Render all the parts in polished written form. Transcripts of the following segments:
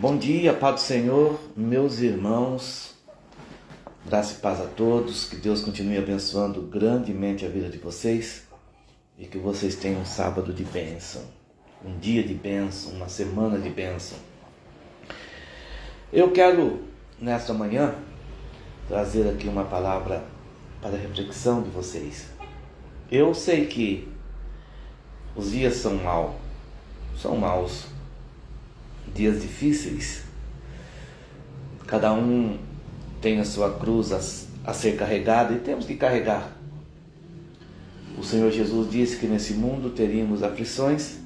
Bom dia, paz do Senhor, meus irmãos, graça e paz a todos, que Deus continue abençoando grandemente a vida de vocês e que vocês tenham um sábado de bênção, um dia de bênção, uma semana de bênção. Eu quero, nesta manhã, trazer aqui uma palavra para a reflexão de vocês. Eu sei que os dias são maus, dias difíceis, cada um tem a sua cruz a ser carregada e temos que carregar. O Senhor Jesus disse que nesse mundo teríamos aflições,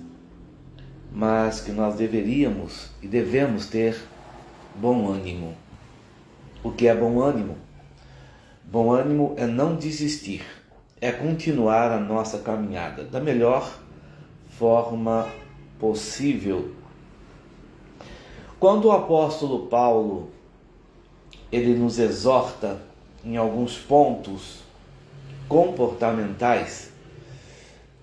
mas que nós deveríamos e devemos ter bom ânimo. O que é bom ânimo? Bom ânimo é não desistir, é continuar a nossa caminhada da melhor forma possível. Quando o apóstolo Paulo ele nos exorta em alguns pontos comportamentais,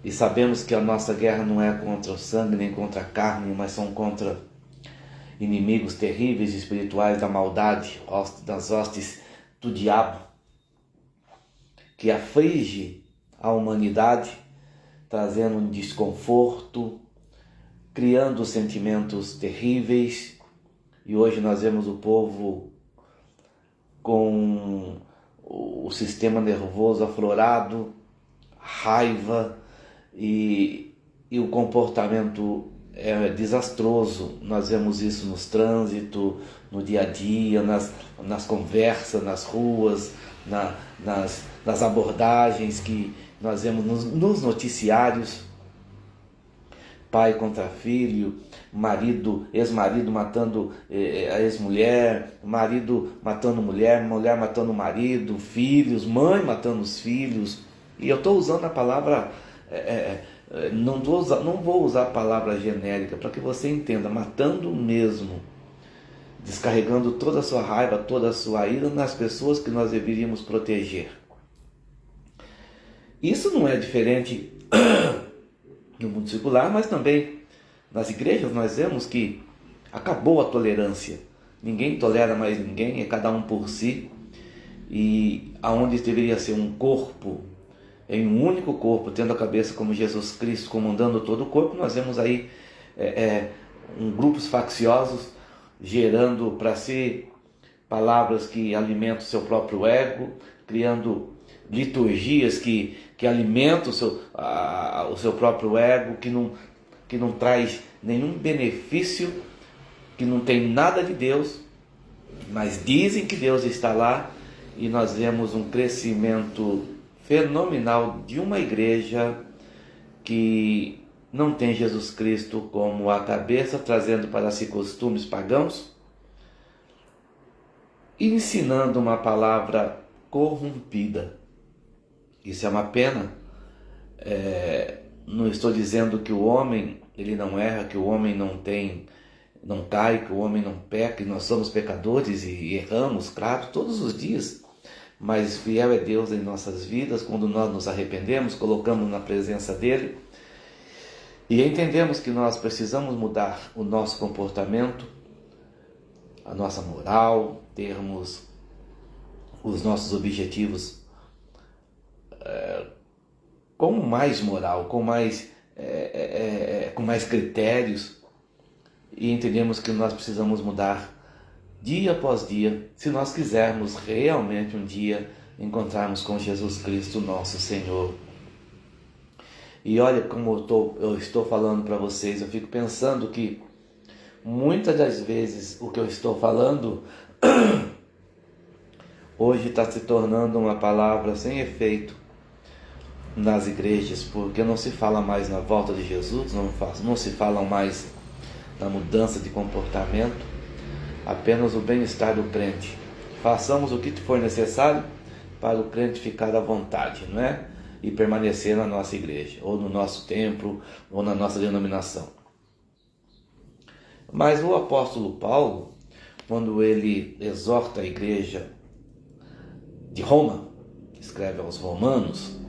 e sabemos que a nossa guerra não é contra o sangue nem contra a carne, mas são contra inimigos terríveis espirituais da maldade, das hostes do diabo, que aflige a humanidade, trazendo um desconforto, criando sentimentos terríveis. E hoje nós vemos o povo com o sistema nervoso aflorado, raiva, e o comportamento é desastroso. Nós vemos isso nos trânsitos, no dia a dia, nas conversas, nas ruas, nas abordagens que nós vemos nos noticiários. Pai contra filho, ex-marido matando a ex-mulher, marido matando mulher, mulher matando o marido, filhos, mãe matando os filhos. E eu estou usando a palavra, não vou usar a palavra genérica, para que você entenda, matando mesmo, descarregando toda a sua raiva, toda a sua ira nas pessoas que nós deveríamos proteger. Isso não é diferente no mundo secular, mas também nas igrejas nós vemos que acabou a tolerância. Ninguém tolera mais ninguém, é cada um por si. E aonde deveria ser um corpo, em um único corpo, tendo a cabeça como Jesus Cristo, comandando todo o corpo, nós vemos aí grupos facciosos gerando para si palavras que alimentam o seu próprio ego, criando liturgias que alimentam o seu próprio ego, que não traz nenhum benefício, que não tem nada de Deus, mas dizem que Deus está lá. E nós vemos um crescimento fenomenal de uma igreja que não tem Jesus Cristo como a cabeça, trazendo para si costumes pagãos, e ensinando uma palavra corrompida. Isso é uma pena. Não estou dizendo que o homem ele não erra, que o homem não cai, que o homem não peca, que nós somos pecadores e erramos, claro, todos os dias. Mas fiel é Deus em nossas vidas quando nós nos arrependemos, colocamos na presença dele e entendemos que nós precisamos mudar o nosso comportamento, a nossa moral, termos os nossos objetivos com mais moral, com mais critérios, e entendemos que nós precisamos mudar dia após dia, se nós quisermos realmente um dia encontrarmos com Jesus Cristo, nosso Senhor. E olha como eu estou falando para vocês, eu fico pensando que muitas das vezes o que eu estou falando hoje está se tornando uma palavra sem efeito nas igrejas, porque não se fala mais na volta de Jesus, não se fala mais na mudança de comportamento, apenas o bem-estar do crente. Façamos o que for necessário para o crente ficar à vontade, não é? E permanecer na nossa igreja, ou no nosso templo, ou na nossa denominação. Mas o apóstolo Paulo, quando ele exorta a igreja de Roma, escreve aos Romanos,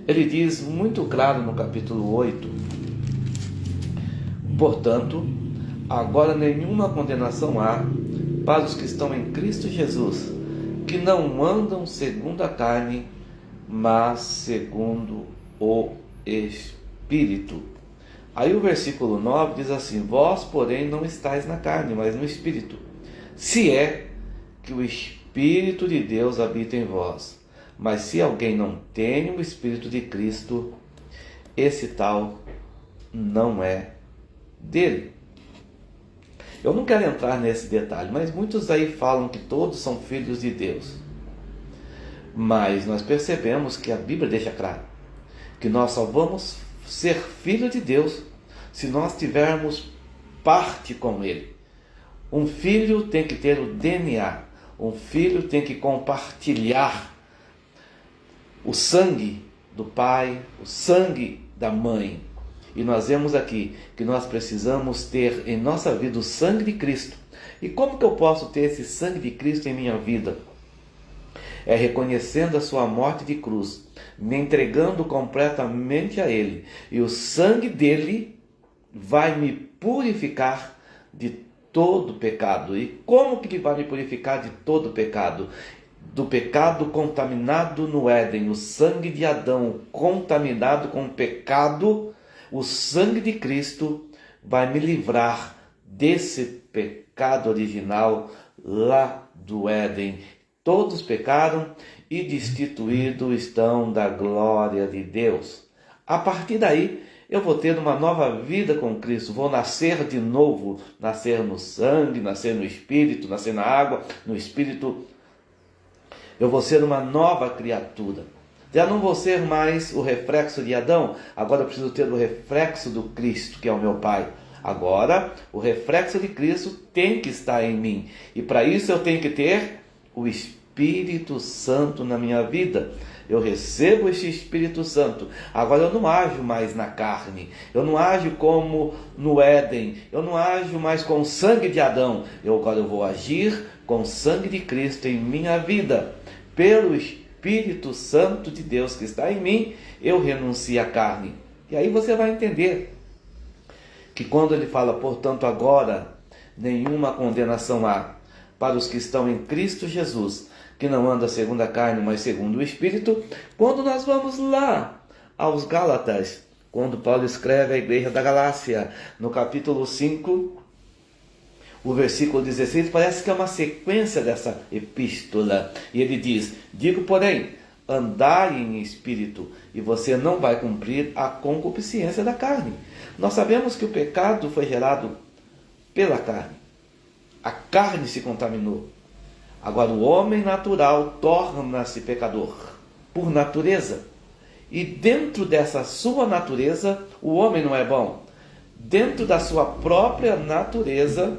ele diz muito claro no capítulo 8: portanto, Agora nenhuma condenação há para os que estão em Cristo Jesus, que não andam segundo a carne, mas segundo o Espírito. Aí o versículo 9 diz assim: vós, porém, não estáis na carne, mas no Espírito, se é que o Espírito de Deus habita em vós. Mas se alguém não tem o Espírito de Cristo, esse tal não é dele. Eu não quero entrar nesse detalhe, mas muitos aí falam que todos são filhos de Deus. Mas nós percebemos que a Bíblia deixa claro que nós só vamos ser filho de Deus se nós tivermos parte com Ele. Um filho tem que ter o DNA, um filho tem que compartilhar o sangue do pai, o sangue da mãe. E nós vemos aqui que nós precisamos ter em nossa vida o sangue de Cristo. E como que eu posso ter esse sangue de Cristo em minha vida? É reconhecendo a sua morte de cruz, me entregando completamente a Ele. E o sangue dele vai me purificar de todo pecado. E como que ele vai me purificar de todo pecado? Do pecado contaminado no Éden, o sangue de Adão contaminado com o pecado, o sangue de Cristo vai me livrar desse pecado original lá do Éden. Todos pecaram e destituídos estão da glória de Deus. A partir daí, eu vou ter uma nova vida com Cristo, vou nascer de novo, nascer no sangue, nascer no Espírito, nascer na água, no Espírito. Eu vou ser uma nova criatura. Já não vou ser mais o reflexo de Adão, agora eu preciso ter o reflexo do Cristo, que é o meu Pai. Agora, o reflexo de Cristo tem que estar em mim. E para isso eu tenho que ter o Espírito Santo na minha vida. Eu recebo esse Espírito Santo. Agora eu não ajo mais na carne. Eu não ajo como no Éden. Eu não ajo mais com o sangue de Adão. Agora eu vou agir com o sangue de Cristo em minha vida. Pelo Espírito Santo de Deus que está em mim, eu renuncio à carne. E aí você vai entender que quando ele fala, portanto, agora nenhuma condenação há para os que estão em Cristo Jesus, que não anda segundo a carne, mas segundo o Espírito. Quando nós vamos lá aos Gálatas, quando Paulo escreve à igreja da Galácia, no capítulo 5, o versículo 16, parece que é uma sequência dessa epístola. E ele diz: digo, porém, andai em espírito, e você não vai cumprir a concupiscência da carne. Nós sabemos que o pecado foi gerado pela carne. A carne se contaminou. Agora o homem natural torna-se pecador por natureza. E dentro dessa sua natureza, o homem não é bom. Dentro da sua própria natureza,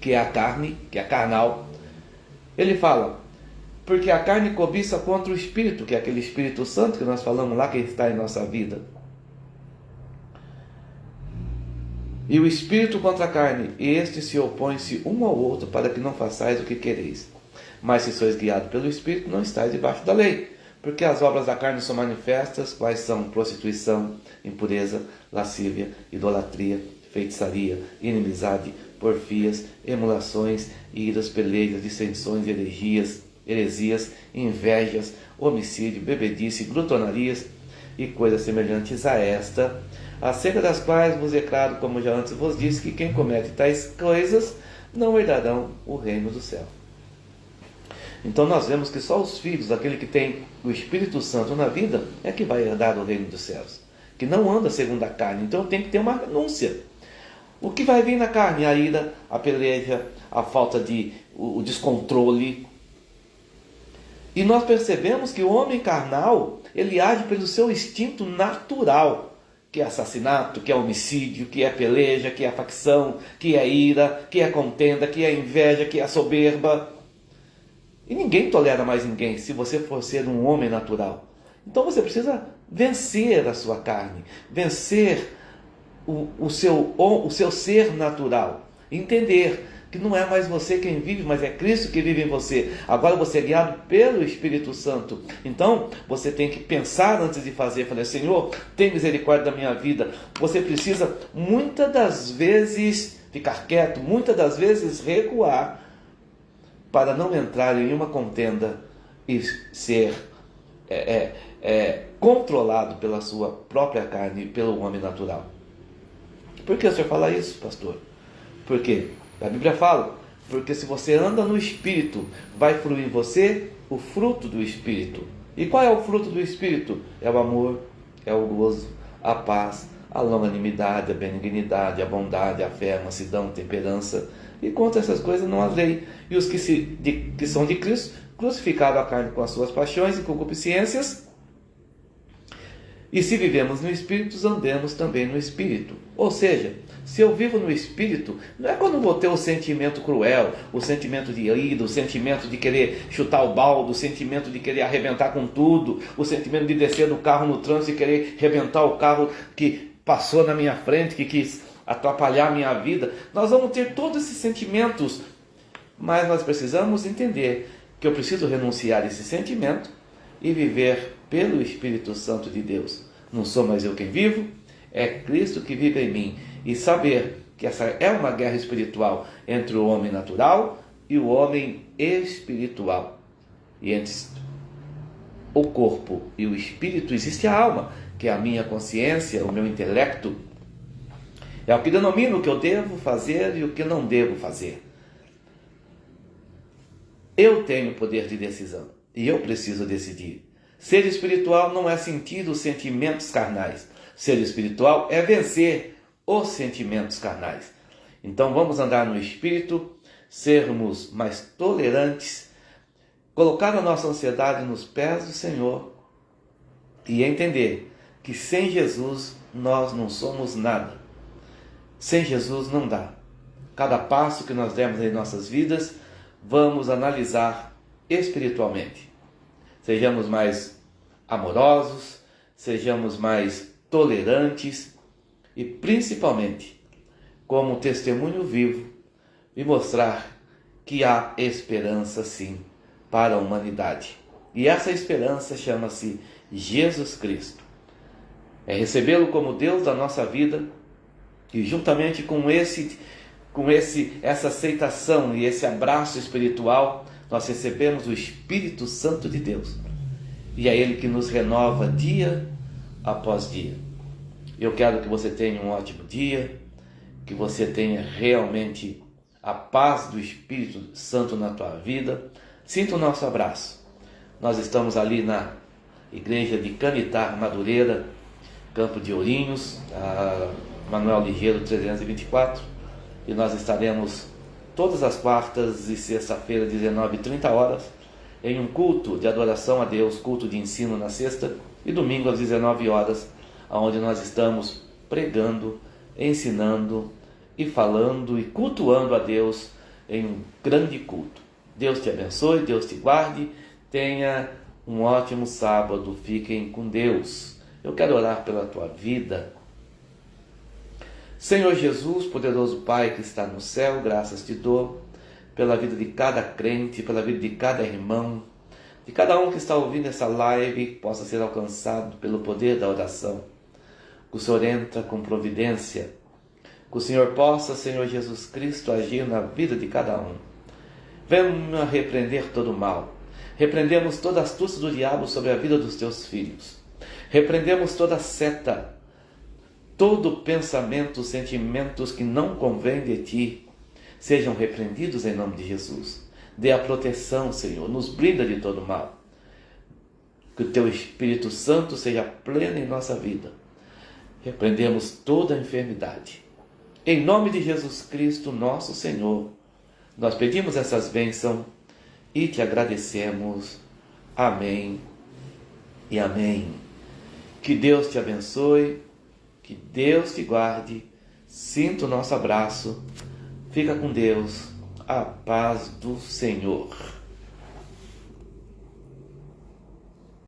que é a carne, que é carnal, ele fala, porque a carne cobiça contra o Espírito, que é aquele Espírito Santo que nós falamos lá, que está em nossa vida. E o Espírito contra a carne, e este se opõe-se um ao outro, para que não façais o que quereis. Mas se sois guiados pelo Espírito, não estáis debaixo da lei. Porque as obras da carne são manifestas, quais são prostituição, impureza, lascívia, idolatria, feitiçaria, inimizade, porfias, emulações, iras, peleias, dissensões, heresias, invejas, homicídio, bebedice, glutonarias e coisas semelhantes a esta, acerca das quais vos declaro, como já antes vos disse, que quem comete tais coisas não herdarão o reino do céu. Então nós vemos que só os filhos, aquele que tem o Espírito Santo na vida, é que vai herdar o reino dos céus, que não anda segundo a carne. Então tem que ter uma renúncia. O que vai vir na carne? A ira, a peleja, a falta de o descontrole. E nós percebemos que o homem carnal, ele age pelo seu instinto natural, que é assassinato, que é homicídio, que é peleja, que é facção, que é ira, que é contenda, que é inveja, que é soberba. E ninguém tolera mais ninguém se você for ser um homem natural. Então você precisa vencer a sua carne, vencer o seu ser natural. Entender que não é mais você quem vive, mas é Cristo que vive em você. Agora você é guiado pelo Espírito Santo. Então você tem que pensar antes de fazer. Falar, Senhor, tem misericórdia da minha vida. Você precisa muitas das vezes ficar quieto, muitas das vezes recuar, para não entrar em uma contenda e ser controlado pela sua própria carne, pelo homem natural. Por que o senhor fala isso, pastor? Porque a Bíblia fala, porque se você anda no Espírito, vai fluir em você o fruto do Espírito. E qual é o fruto do Espírito? É o amor, é o gozo, a paz, a longanimidade, a benignidade, a bondade, a fé, a mansidão, a temperança. E contra essas coisas não há lei. E os que são de Cristo crucificaram a carne com as suas paixões e concupiscências. E se vivemos no Espírito, andemos também no Espírito. Ou seja, se eu vivo no Espírito, não é quando eu vou ter o sentimento cruel, o sentimento de ira, o sentimento de querer chutar o balde, o sentimento de querer arrebentar com tudo, o sentimento de descer do carro no trânsito e querer arrebentar o carro que passou na minha frente, que quis atrapalhar a minha vida. Nós vamos ter todos esses sentimentos, mas nós precisamos entender que eu preciso renunciar a esse sentimento e viver pelo Espírito Santo de Deus. Não sou mais eu quem vivo, é Cristo que vive em mim. E saber que essa é uma guerra espiritual entre o homem natural e o homem espiritual. E entre o corpo e o espírito existe a alma, que é a minha consciência, o meu intelecto. É o que denomina o que eu devo fazer e o que não devo fazer. Eu tenho poder de decisão e eu preciso decidir. Ser espiritual não é sentir os sentimentos carnais. Ser espiritual é vencer os sentimentos carnais. Então vamos andar no Espírito, sermos mais tolerantes, colocar a nossa ansiedade nos pés do Senhor e entender que sem Jesus nós não somos nada. Sem Jesus não dá. Cada passo que nós demos em nossas vidas, vamos analisar espiritualmente. Sejamos mais amorosos, sejamos mais tolerantes e principalmente como testemunho vivo e mostrar que há esperança sim para a humanidade. E essa esperança chama-se Jesus Cristo. É recebê-lo como Deus da nossa vida e juntamente com essa aceitação e esse abraço espiritual, nós recebemos o Espírito Santo de Deus. E é Ele que nos renova dia após dia. Eu quero que você tenha um ótimo dia, que você tenha realmente a paz do Espírito Santo na tua vida. Sinta o nosso abraço. Nós estamos ali na igreja de Canitar, Madureira, Campo de Ourinhos, a Manuel Ligeiro 324, e nós estaremos todas as quartas e sexta-feira, 19h30, em um culto de adoração a Deus, culto de ensino na sexta, e domingo às 19h, onde nós estamos pregando, ensinando e falando e cultuando a Deus em um grande culto. Deus te abençoe, Deus te guarde, tenha um ótimo sábado, fiquem com Deus. Eu quero orar pela tua vida. Senhor Jesus, poderoso Pai que está no céu, graças te dou pela vida de cada crente, pela vida de cada irmão, de cada um que está ouvindo essa live, que possa ser alcançado pelo poder da oração. Que o Senhor entra com providência, que o Senhor possa, Senhor Jesus Cristo, agir na vida de cada um. Venha repreender todo o mal. Repreendemos toda a astúcia do diabo sobre a vida dos teus filhos. Repreendemos toda seta, todo pensamento, sentimentos que não convém de ti, sejam repreendidos em nome de Jesus. Dê a proteção, Senhor, nos blinda de todo mal. Que o teu Espírito Santo seja pleno em nossa vida. Repreendemos toda a enfermidade. Em nome de Jesus Cristo, nosso Senhor, nós pedimos essas bênçãos e te agradecemos. Amém e amém. Que Deus te abençoe, que Deus te guarde. Sinta o nosso abraço. Fica com Deus. A paz do Senhor.